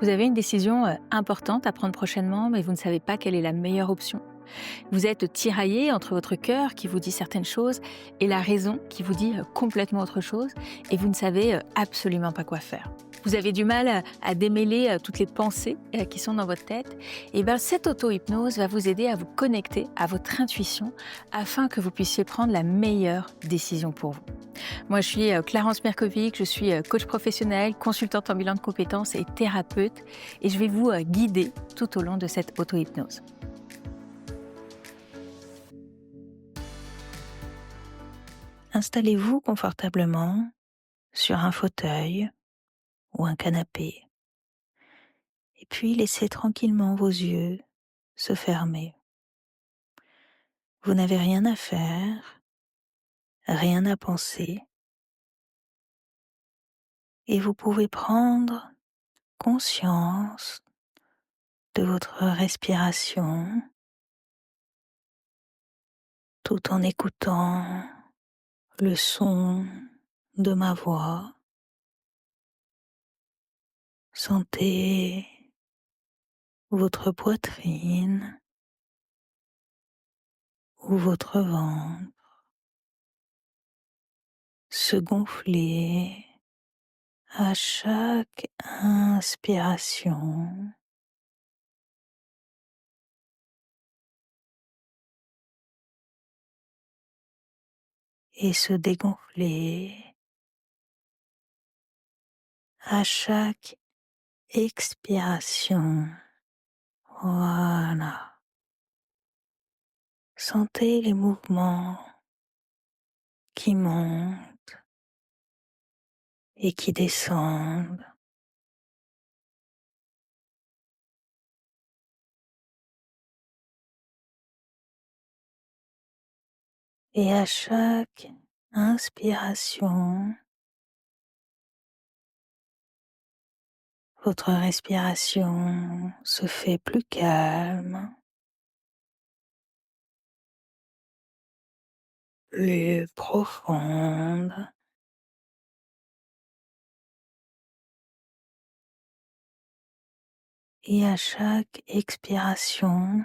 Vous avez une décision importante à prendre prochainement, mais vous ne savez pas quelle est la meilleure option. Vous êtes tiraillé entre votre cœur qui vous dit certaines choses et la raison qui vous dit complètement autre chose, et vous ne savez absolument pas quoi faire. Vous avez du mal à démêler toutes les pensées qui sont dans votre tête. Et bien cette auto-hypnose va vous aider à vous connecter à votre intuition afin que vous puissiez prendre la meilleure décision pour vous. Moi, je suis Clarence Merkovic, je suis coach professionnel, consultante en bilan de compétences et thérapeute, et je vais vous guider tout au long de cette auto-hypnose. Installez-vous confortablement sur un fauteuil ou un canapé, et puis laissez tranquillement vos yeux se fermer. Vous n'avez rien à faire, rien à penser, et vous pouvez prendre conscience de votre respiration tout en écoutant le son de ma voix. Sentez votre poitrine ou votre ventre se gonfler à chaque inspiration et se dégonfler à chaque expiration. Voilà. Sentez les mouvements qui montent et qui descendent. Et à chaque inspiration, votre respiration se fait plus calme, plus profonde, et à chaque expiration,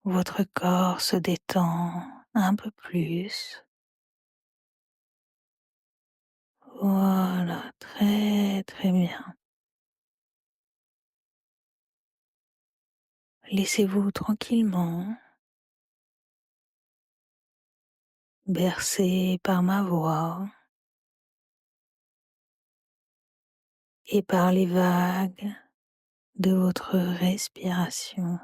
votre corps se détend un peu plus. Voilà, très très bien. Laissez-vous tranquillement bercer par ma voix et par les vagues de votre respiration.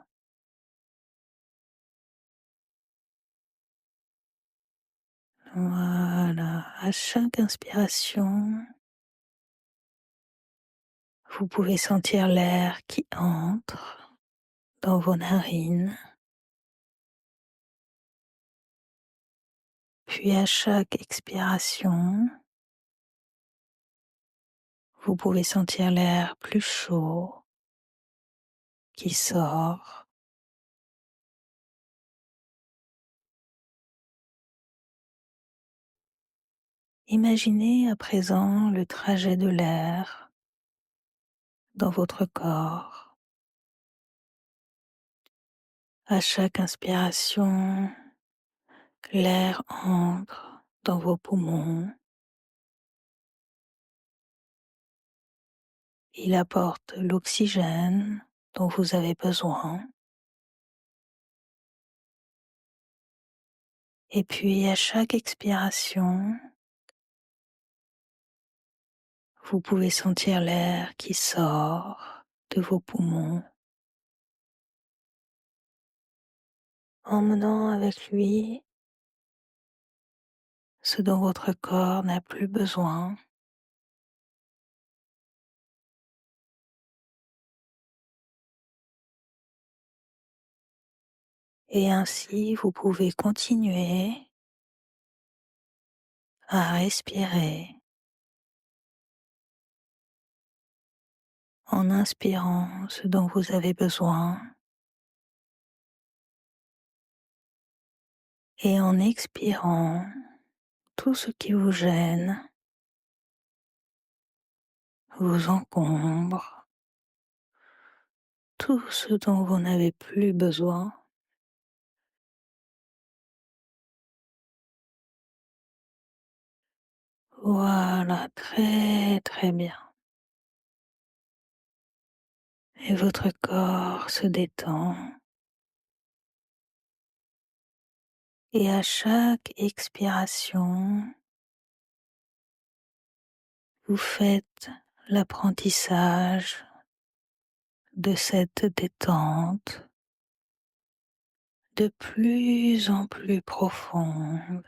Voilà, à chaque inspiration, vous pouvez sentir l'air qui entre dans vos narines, puis à chaque expiration, vous pouvez sentir l'air plus chaud qui sort. Imaginez à présent le trajet de l'air dans votre corps. À chaque inspiration, l'air entre dans vos poumons. Il apporte l'oxygène dont vous avez besoin. Et puis à chaque expiration, vous pouvez sentir l'air qui sort de vos poumons, emmenant avec lui ce dont votre corps n'a plus besoin. Et ainsi, vous pouvez continuer à respirer en inspirant ce dont vous avez besoin et en expirant tout ce qui vous gêne. vous encombre, tout ce dont vous n'avez plus besoin. Voilà, très très bien. Et votre corps se détend. Et à chaque expiration, vous faites l'apprentissage de cette détente de plus en plus profonde.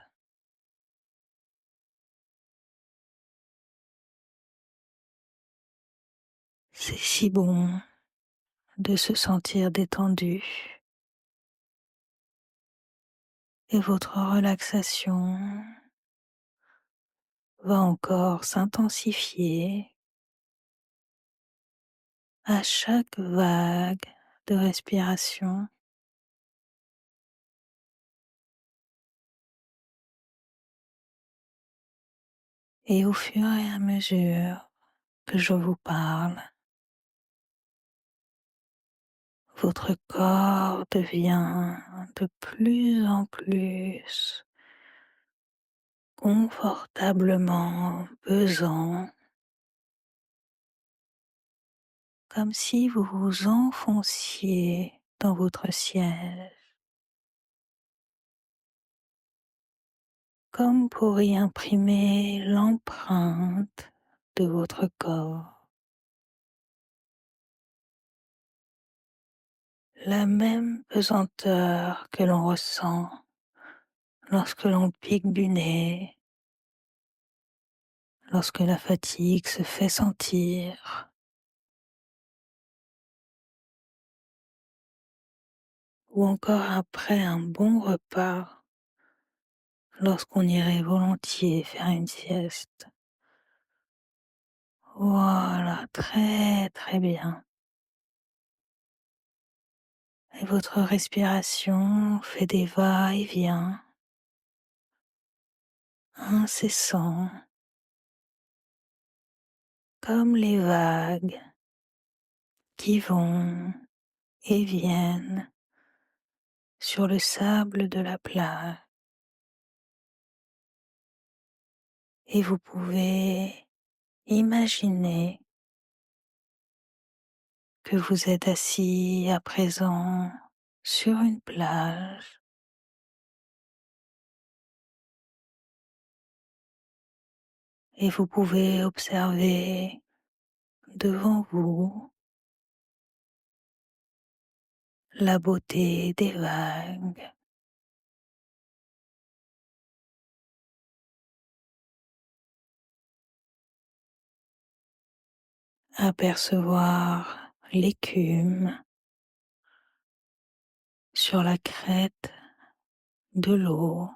C'est si bon de se sentir détendu et votre relaxation va encore s'intensifier à chaque vague de respiration. Et au fur et à mesure que je vous parle, votre corps devient de plus en plus confortablement pesant, comme si vous vous enfonciez dans votre siège, comme pour y imprimer l'empreinte de votre corps, la même pesanteur que l'on ressent lorsque l'on pique du nez, lorsque la fatigue se fait sentir, ou encore après un bon repas, lorsqu'on irait volontiers faire une sieste. Voilà, très très bien. Et votre respiration fait des va-et-vient incessants, comme les vagues qui vont et viennent sur le sable de la plage. Et vous pouvez imaginer que vous êtes assis à présent sur une plage et vous pouvez observer devant vous la beauté des vagues, apercevoir l'écume sur la crête de l'eau,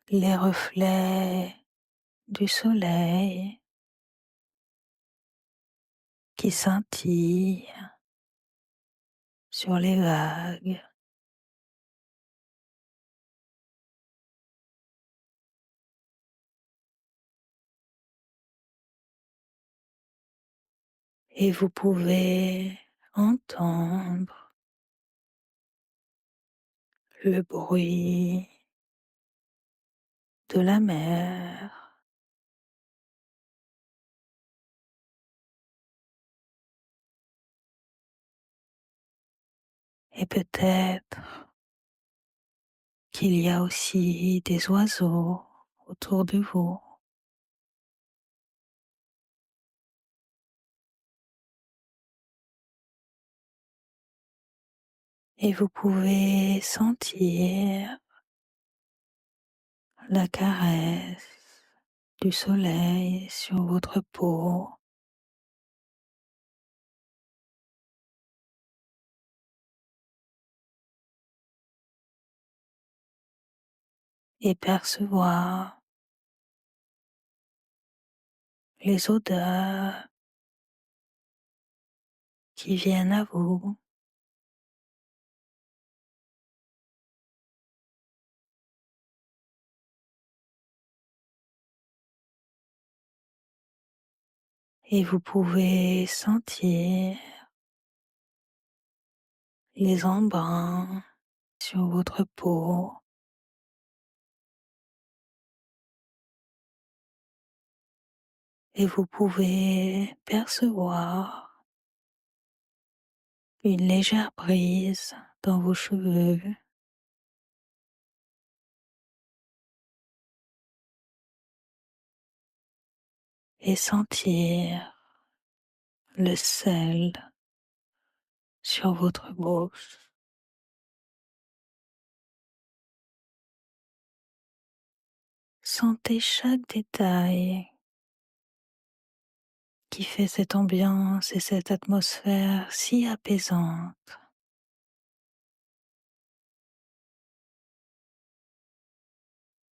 les reflets du soleil qui scintillent sur les vagues, et vous pouvez entendre le bruit de la mer et peut-être qu'il y a aussi des oiseaux autour de vous. Et vous pouvez sentir la caresse du soleil sur votre peau et percevoir les odeurs qui viennent à vous. et vous pouvez sentir les embruns sur votre peau et vous pouvez percevoir une légère brise dans vos cheveux et sentir le sel sur votre bouche. Sentez chaque détail qui fait cette ambiance et cette atmosphère si apaisante.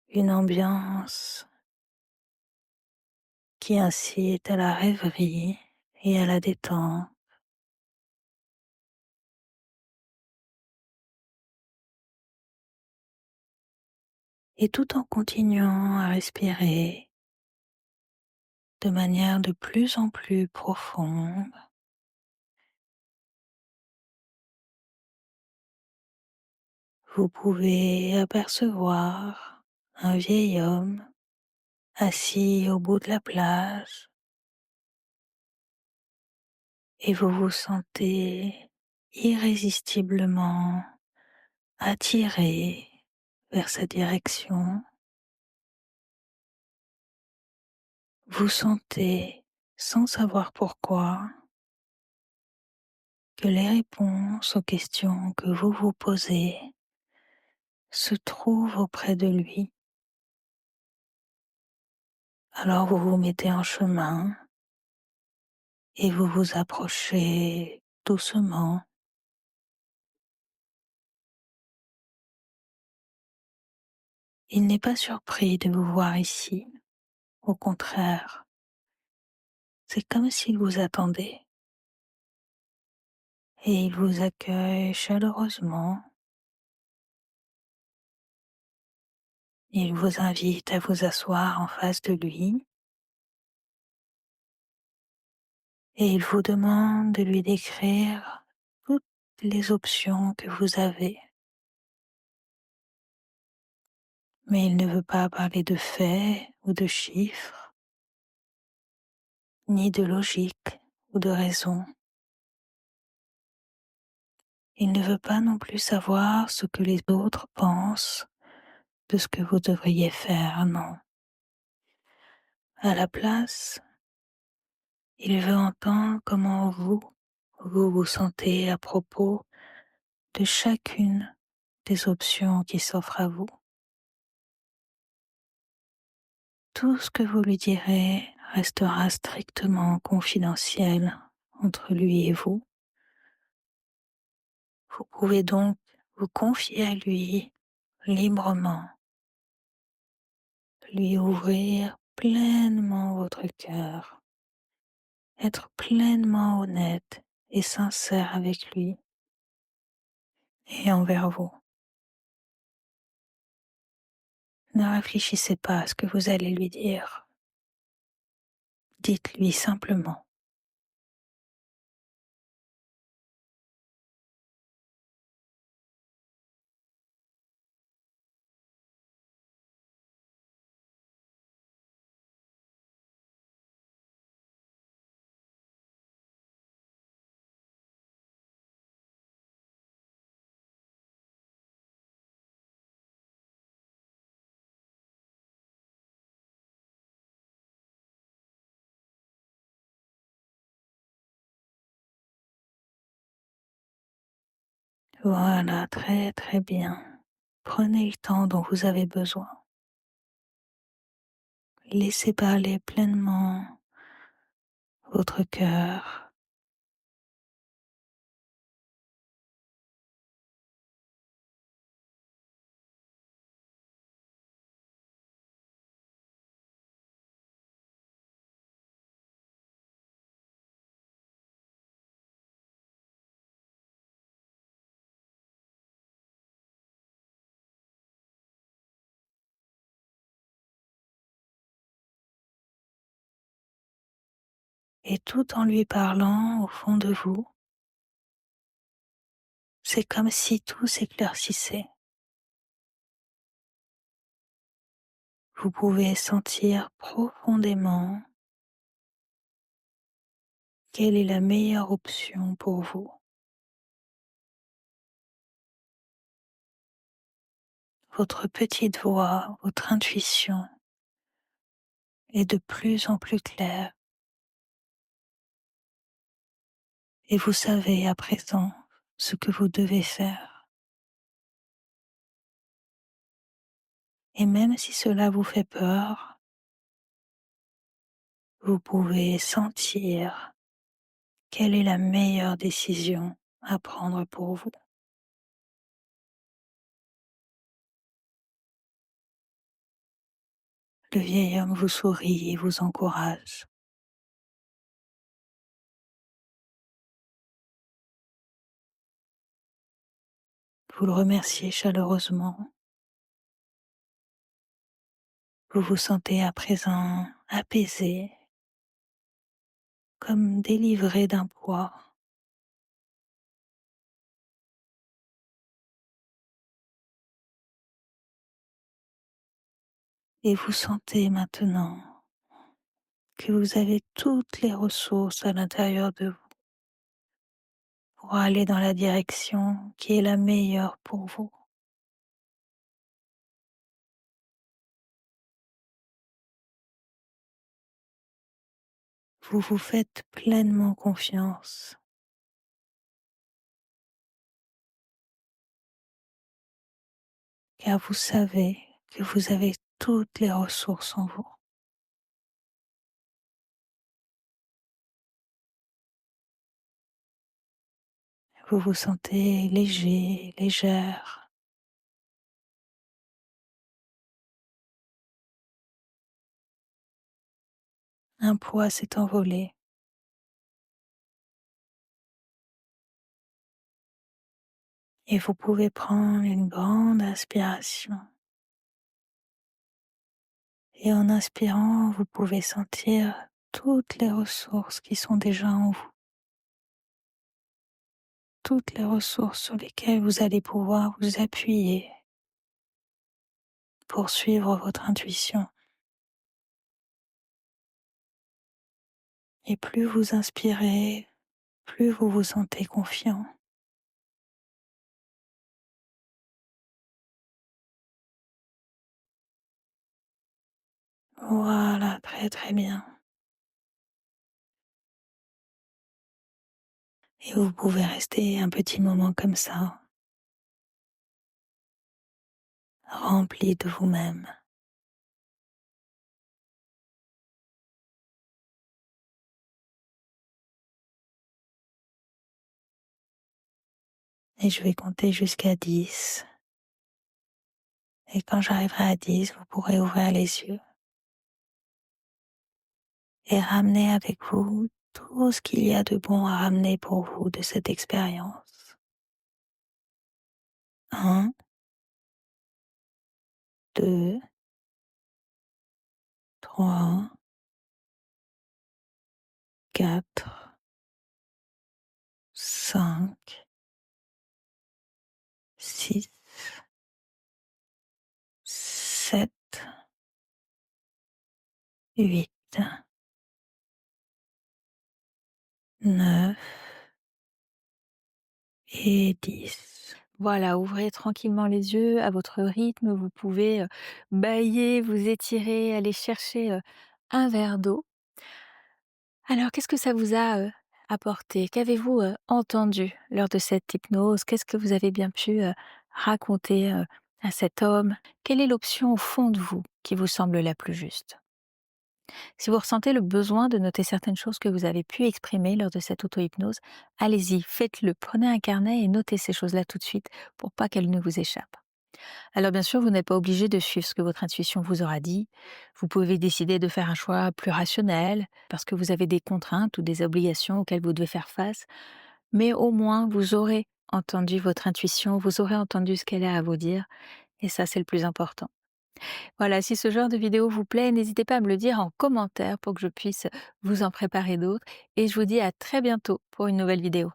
Une ambiance qui incite à la rêverie et à la détente. Et tout en continuant à respirer de manière de plus en plus profonde, vous pouvez apercevoir un vieil homme assis au bout de la plage et vous vous sentez irrésistiblement attiré vers sa direction. Vous sentez, sans savoir pourquoi, que les réponses aux questions que vous vous posez se trouvent auprès de lui. Alors vous vous mettez en chemin et vous vous approchez doucement. Il n'est pas surpris de vous voir ici. Au contraire, c'est comme s'il vous attendait et il vous accueille chaleureusement. Il vous invite à vous asseoir en face de lui et il vous demande de lui décrire toutes les options que vous avez. Mais il ne veut pas parler de faits ou de chiffres, ni de logique ou de raison. Il ne veut pas non plus savoir ce que les autres pensent de ce que vous devriez faire, non. À la place, il veut entendre comment vous vous sentez à propos de chacune des options qui s'offrent à vous. Tout ce que vous lui direz restera strictement confidentiel entre lui et vous. Vous pouvez donc vous confier à lui librement, lui ouvrir pleinement votre cœur, être pleinement honnête et sincère avec lui et envers vous. Ne réfléchissez pas à ce que vous allez lui dire. Dites-lui simplement. Voilà, très très bien. Prenez le temps dont vous avez besoin. Laissez parler pleinement votre cœur. et tout en lui parlant au fond de vous, c'est comme si tout s'éclaircissait. Vous pouvez sentir profondément quelle est la meilleure option pour vous. Votre petite voix, votre intuition est de plus en plus claire et vous savez à présent ce que vous devez faire. Et même si cela vous fait peur, vous pouvez sentir quelle est la meilleure décision à prendre pour vous. Le vieil homme vous sourit et vous encourage. Vous le remerciez chaleureusement. Vous vous sentez à présent apaisé, comme délivré d'un poids. Et vous sentez maintenant que vous avez toutes les ressources à l'intérieur de vous pour aller dans la direction qui est la meilleure pour vous. Vous vous faites pleinement confiance, car vous savez que vous avez toutes les ressources en vous. Vous vous sentez léger, légère. Un poids s'est envolé et vous pouvez prendre une grande inspiration. Et en inspirant, vous pouvez sentir toutes les ressources qui sont déjà en vous, toutes les ressources sur lesquelles vous allez pouvoir vous appuyer pour suivre votre intuition. Et plus vous inspirez, plus vous vous sentez confiant. Voilà, très très bien. Et vous pouvez rester un petit moment comme ça, rempli de vous-même. Et je vais compter jusqu'à 10. Et quand j'arriverai à 10, vous pourrez ouvrir les yeux et ramener avec vous tout ce qu'il y a de bon à ramener pour vous de cette expérience. 1, 2, 3, 4, 5, 6, 7, 8, 9 et 10. Voilà, ouvrez tranquillement les yeux à votre rythme. Vous pouvez bâiller, vous étirer, aller chercher un verre d'eau. Alors, qu'est-ce que ça vous a apporté? Qu'avez-vous entendu lors de cette hypnose? Qu'est-ce que vous avez bien pu raconter à cet homme? Quelle est l'option au fond de vous qui vous semble la plus juste? Si vous ressentez le besoin de noter certaines choses que vous avez pu exprimer lors de cette auto-hypnose, allez-y, faites-le. Prenez un carnet et notez ces choses-là tout de suite pour pas qu'elles ne vous échappent. Alors bien sûr, vous n'êtes pas obligé de suivre ce que votre intuition vous aura dit. Vous pouvez décider de faire un choix plus rationnel parce que vous avez des contraintes ou des obligations auxquelles vous devez faire face. Mais au moins, vous aurez entendu votre intuition, vous aurez entendu ce qu'elle a à vous dire et ça, c'est le plus important. Voilà, si ce genre de vidéo vous plaît, n'hésitez pas à me le dire en commentaire pour que je puisse vous en préparer d'autres et je vous dis à très bientôt pour une nouvelle vidéo.